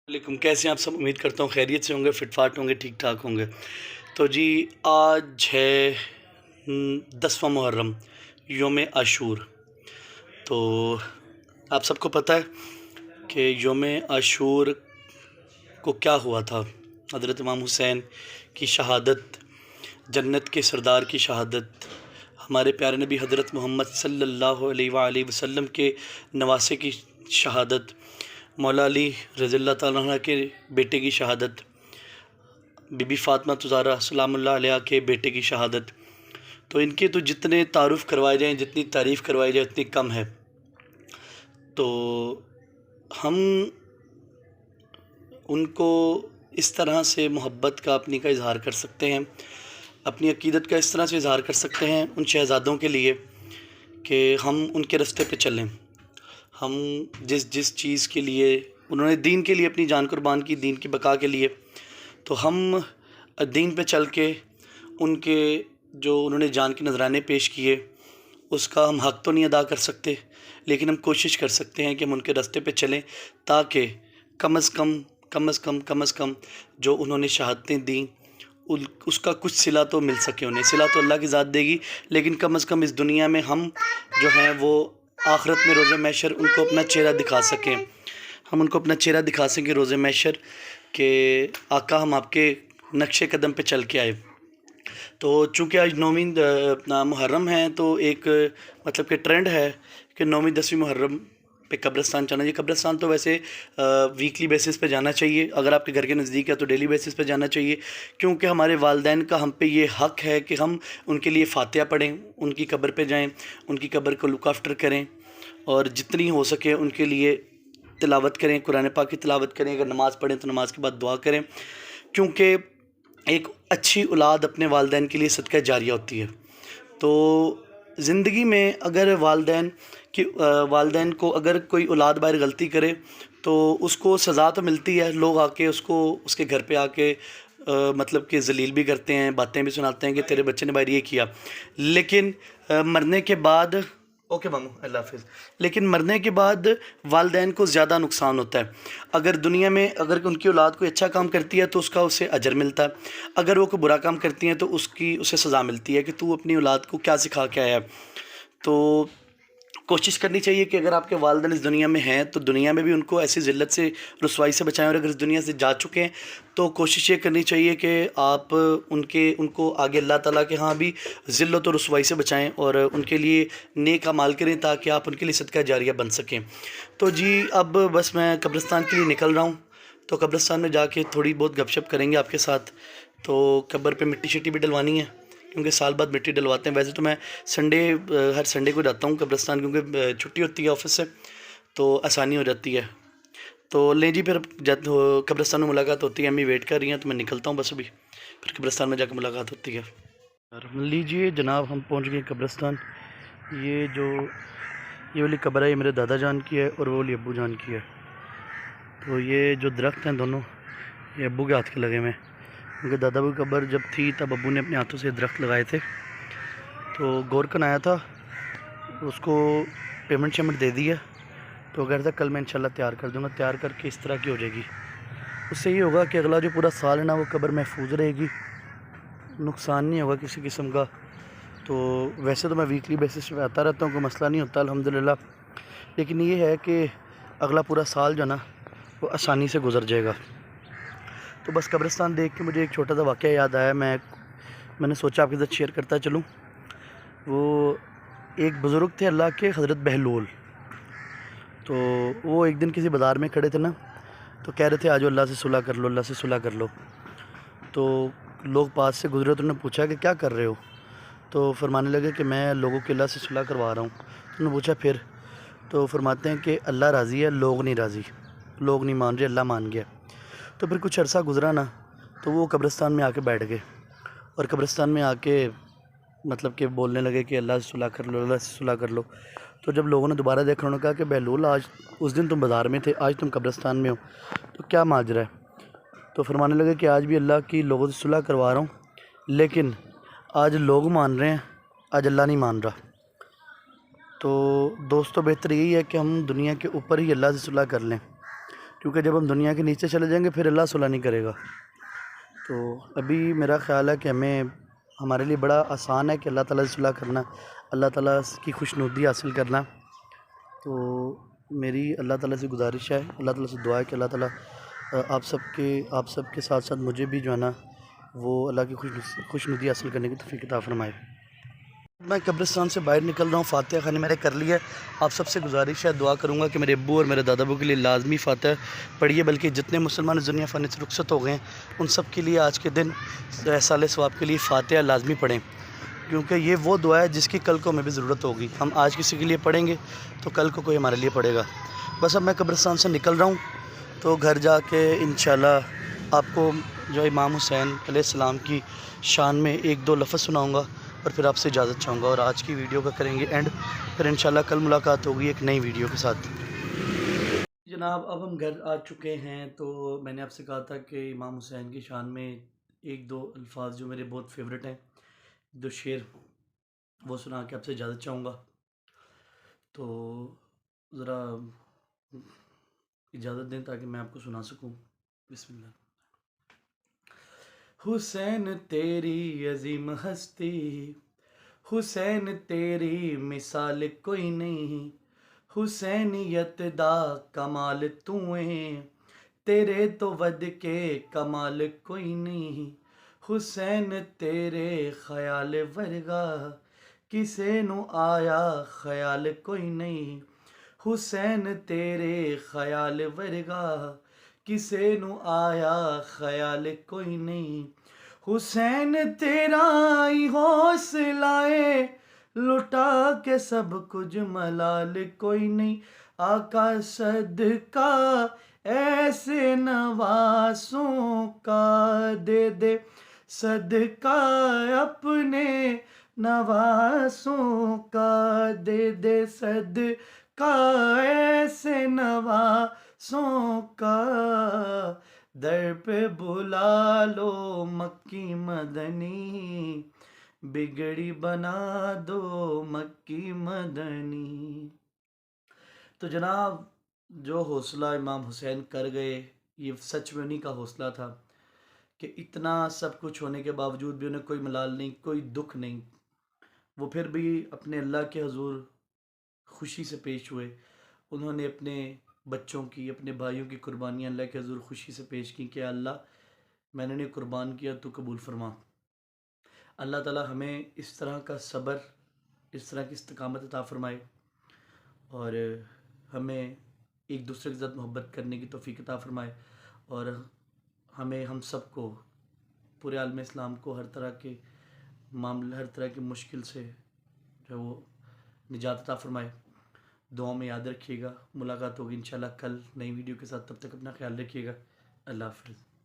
वालेकुम, कैसे हैं आप सब। उम्मीद करता हूँ खैरियत से होंगे, फिटफाट होंगे, ठीक ठाक होंगे। तो जी, आज है 10वां मुहर्रम, योम आशूर। तो आप सबको पता है कि योम आशूर को क्या हुआ था। हज़रत इमाम हुसैन की शहादत, जन्नत के सरदार की शहादत, हमारे प्यारे नबी हज़रत मोहम्मद सल्लल्लाहु अलैहि वसल्लम के नवासे की शहादत, मौला अली रज़ियल्लाहु ताला अन्हा के बेटे की शहादत, बीबी फ़ातिमा ज़हरा सलामुल्लाह अलैहा के बेटे की शहादत। तो इनके तो जितने तारुफ़ करवाए जाएँ, जितनी तारीफ़ करवाई जाए उतनी कम है। तो हम उनको इस तरह से मोहब्बत का, अपनी का इज़हार कर सकते हैं, अपनी अक़ीदत का इस तरह से इज़हार कर सकते हैं उन शहज़ादों के लिए कि हम उनके रास्ते पे चलें। हम जिस जिस चीज़ के लिए उन्होंने दीन के लिए अपनी जान कुर्बान की, दीन की बका के लिए, तो हम दीन पे चल के उनके जो उन्होंने जान के नज़राने पेश किए उसका हम हक़ तो नहीं अदा कर सकते, लेकिन हम कोशिश कर सकते हैं कि हम उनके रास्ते पे चलें, ताकि कम अज़ कम जो उन्होंने शहादतें दी उसका कुछ सिला तो मिल सके उन्हें। सिला तो अल्लाह की ज़ात देगी, लेकिन कम अज़ कम इस दुनिया में हम जो हैं वो आखिरत में रोज़े महशर उनको अपना चेहरा दिखा सकें। हम उनको अपना चेहरा दिखा सकें रोज़े महशर के आका, हम आपके नक्शे कदम पे चल के आए। तो चूँकि आज 9वीं अपना मुहर्रम है, तो एक मतलब कि ट्रेंड है कि 9वीं 10वीं मुहर्रम पे कब्रिस्तान जाना चाहिए। कब्रिस्तान तो वैसे वीकली बेसिस पे जाना चाहिए, अगर आपके घर के नज़दीक है तो डेली बेसिस पे जाना चाहिए, क्योंकि हमारे वालिदैन का हम पे ये हक़ है कि हम उनके लिए फ़ातिहा पढ़ें, उनकी कब्र पे जाएँ, उनकी कब्र को लुक आफ्टर करें और जितनी हो सके उनके लिए तिलावत करें, कुरान पाक की तिलावत करें। अगर नमाज़ पढ़ें तो नमाज के बाद दुआ करें, क्योंकि एक अच्छी औलाद अपने वालिदैन के लिए सदका जारिया होती है। तो ज़िंदगी में अगर वालिदैन को अगर कोई औलाद बाहर गलती करे तो उसको सज़ा तो मिलती है, लोग आके उसको उसके घर पे आके मतलब कि ज़लील भी करते हैं, बातें भी सुनाते हैं कि तेरे बच्चे ने बाहर ये किया, लेकिन मरने के बाद ओके मामू अल्लाह हाफ़िज़, लेकिन मरने के बाद वालिदैन को ज़्यादा नुकसान होता है। अगर दुनिया में अगर उनकी औलाद कोई अच्छा काम करती है तो उसका उसे अजर मिलता है, अगर वो कोई बुरा काम करती हैं तो उसे सज़ा मिलती है कि तू अपनी औलाद को क्या सिखा के आया। तो कोशिश करनी चाहिए कि अगर आपके वालिदैन इस दुनिया में हैं तो दुनिया में भी उनको ऐसी ज़िल्लत से, रुसवाई से बचाएं, और अगर इस दुनिया से जा चुके हैं तो कोशिश ये करनी चाहिए कि आप उनको आगे अल्लाह ताला के यहाँ भी ज़िल्लत और रुसवाई से बचाएं और उनके लिए नेक अमाल करें, ताकि आप उनके लिए सदका जारिया बन सकें। तो जी, अब बस मैं कब्रिस्तान के लिए निकल रहा हूँ, तो कब्रिस्तान में जाके थोड़ी बहुत गपशप करेंगे आपके साथ। तो कब्र पे मिट्टी शिट्टी भी डलवानी है, क्योंकि साल बाद मिट्टी डलवाते हैं। वैसे तो मैं हर संडे को जाता हूँ कब्रिस्तान, क्योंकि छुट्टी होती है ऑफिस से, तो आसानी हो जाती है। तो लें जी, फिर जब कब्रिस्तान में मुलाकात होती है, अम्मी वेट कर रही हैं तो मैं निकलता हूँ बस अभी, फिर कब्रिस्तान में जाकर मुलाकात होती है। लीजिए जनाब, हम पहुँच गए कब्रिस्तान। ये वाली कब्र है, ये मेरे दादा जान की है और वो वाली अब्बू जान की है। तो ये जो दरख्त हैं दोनों, ये अब्बू के हाथ के लगे हुए हैं, क्योंकि दादा की कब्र जब थी तब अब्बू ने अपने हाथों से दरख्त लगाए थे। तो गोरकन आया था, उसको पेमेंट शेमेंट दे दी है, तो कह रहा था कल मैं इंशाल्लाह तैयार कर दूंगा, तैयार करके इस तरह की हो जाएगी। उससे ये होगा कि अगला जो पूरा साल है ना, वो कब्र महफूज रहेगी, नुकसान नहीं होगा किसी किस्म का। तो वैसे तो मैं वीकली बेसिस पे आता रहता हूँ, कोई मसला नहीं होता अल्हम्दुलिल्लाह, लेकिन ये है कि अगला पूरा साल जो ना वो आसानी से गुजर जाएगा। तो बस कब्रिस्तान देख के मुझे एक छोटा सा वाक़या याद आया, मैंने सोचा आपके साथ शेयर करता चलूँ। वो एक बुज़ुर्ग थे अल्लाह के, हज़रत बहलोल। तो वो एक दिन किसी बाज़ार में खड़े थे ना, तो कह रहे थे आज अल्लाह से सुलह कर लो, अल्लाह से सुलह कर लो। तो लोग पास से गुजरे तो उन्होंने पूछा कि क्या कर रहे हो, तो फरमाने लगे कि मैं लोगों के अल्लाह से सुलह करवा रहा हूँ। तो उन्होंने पूछा फिर, तो फरमाते हैं कि अल्लाह राज़ी है, लोग नहीं राज़ी, लोग नहीं मान रहे, अल्लाह मान गया। तो फिर कुछ अर्सा गुजरा ना, तो वो कब्रिस्तान में आके बैठ गए, और कब्रिस्तान में आके मतलब कि बोलने लगे कि अल्लाह से सुलह कर लो, अल्लाह से सुलह कर लो। तो जब लोगों ने दोबारा देखा, उन्होंने कहा कि बहलोल, आज उस दिन तुम बाज़ार में थे, आज तुम कब्रिस्तान में हो, तो क्या माजरा है। तो फरमाने लगे कि आज भी अल्लाह की लोगों से सुलह करवा रहा हूँ, लेकिन आज लोग मान रहे हैं, आज अल्लाह नहीं मान रहा। तो दोस्तों, बेहतर यही है कि हम दुनिया के ऊपर ही अल्लाह से सुलह कर लें, क्योंकि जब हम दुनिया के नीचे चले जाएंगे फिर अल्लाह सुलह नहीं करेगा। तो अभी मेरा ख़्याल है कि हमें हमारे लिए बड़ा आसान है कि अल्लाह ताला से सुलह करना, अल्लाह ताला की खुशनुदी हासिल करना। तो मेरी अल्लाह ताला से गुजारिश है, अल्लाह ताला से दुआ है कि अल्लाह ताला आप सबके साथ साथ मुझे भी जो है ना वो अल्लाह की खुशनुदी हासिल करने की तौफीक अता फ़रमाए। मैं कब्रिस्तान से बाहर निकल रहा हूँ, फ़ातिहा खानी मैंने कर लिया है। आप सबसे गुजारिश है, दुआ करूँगा कि मेरे अब्बू और मेरे दादा अब्बू के लिए लाजमी फ़ातिहा पढ़िए, बल्कि जितने मुसलमान इस दुनिया फ़ानी से रुखसत हो गए हैं उन सब के लिए आज के दिन साले सवाब के लिए फ़ातिहा लाजमी पढ़ें, क्योंकि ये वो दुआ है जिसकी कल को हमें भी ज़रूरत होगी। हम आज किसी के लिए पढ़ेंगे तो कल को कोई हमारे लिए पढ़ेगा। बस अब मैं कब्रिस्तान से निकल रहा हूँ, तो घर जाके इंशाल्लाह आपको जो इमाम हुसैन अलैहिस्सलाम की शान में एक दो लफ्ज़ सुनाऊँगा और फिर आपसे इजाज़त चाहूँगा, और आज की वीडियो का करेंगे एंड। फिर इंशाल्लाह कल मुलाकात होगी एक नई वीडियो के साथ। जनाब अब हम घर आ चुके हैं। तो मैंने आपसे कहा था कि इमाम हुसैन की शान में एक दो अल्फाज जो मेरे बहुत फेवरेट हैं, दो शेर, वो सुना के आपसे इजाज़त चाहूँगा। तो ज़रा इजाज़त दें ताकि मैं आपको सुना सकूँ। बिस्मिल्लाह। हुसैन तेरी अजीम हस्ती, हुसैन तेरी मिसाल कोई नहीं, हुसैनियत दा कमाल तूएं, तेरे तो वद के कमाल कोई नहीं। हुसैन तेरे ख्याल वर्गा किसे नू आया ख्याल कोई नहीं। हुसैन तेरे ख्याल वर्गा किसे नू आया ख्याल कोई नहीं। हुसैन तेरा ही हौसलाए लुटा के सब कुछ मलाल कोई नहीं। आका सदका ऐसे नवासों का दे दे, सदका अपने नवासों का दे दे, सदका ऐसे नवासों का। दर पे बुला लो मक्की मदनी, बिगड़ी बना दो मक्की मदनी। तो जनाब जो हौसला इमाम हुसैन कर गए, ये सच में उन्हीं का हौसला था कि इतना सब कुछ होने के बावजूद भी उन्हें कोई मलाल नहीं, कोई दुख नहीं। वो फिर भी अपने अल्लाह के हजूर खुशी से पेश हुए। उन्होंने अपने बच्चों की, अपने भाइयों की कुर्बानियाँ अल्लाह के हजूर खुशी से पेश की कि अल्लाह मैंने इन्हें कुर्बान किया, तो कबूल फरमा। अल्लाह ताला हमें इस तरह का सब्र, इस तरह की इस्तिकामत अता फ़रमाए और हमें एक दूसरे के साथ मोहब्बत करने की तौफीक अता फ़रमाए, और हमें हम सब को, पूरे आलम इस्लाम को हर तरह के मामले, हर तरह की मुश्किल से जो है वो निजात अता फ़रमाए। दुआ में याद रखिएगा। मुलाकात होगी इंशाल्लाह कल नई वीडियो के साथ। तब तक अपना ख्याल रखिएगा। अल्लाह हाफ़िज़।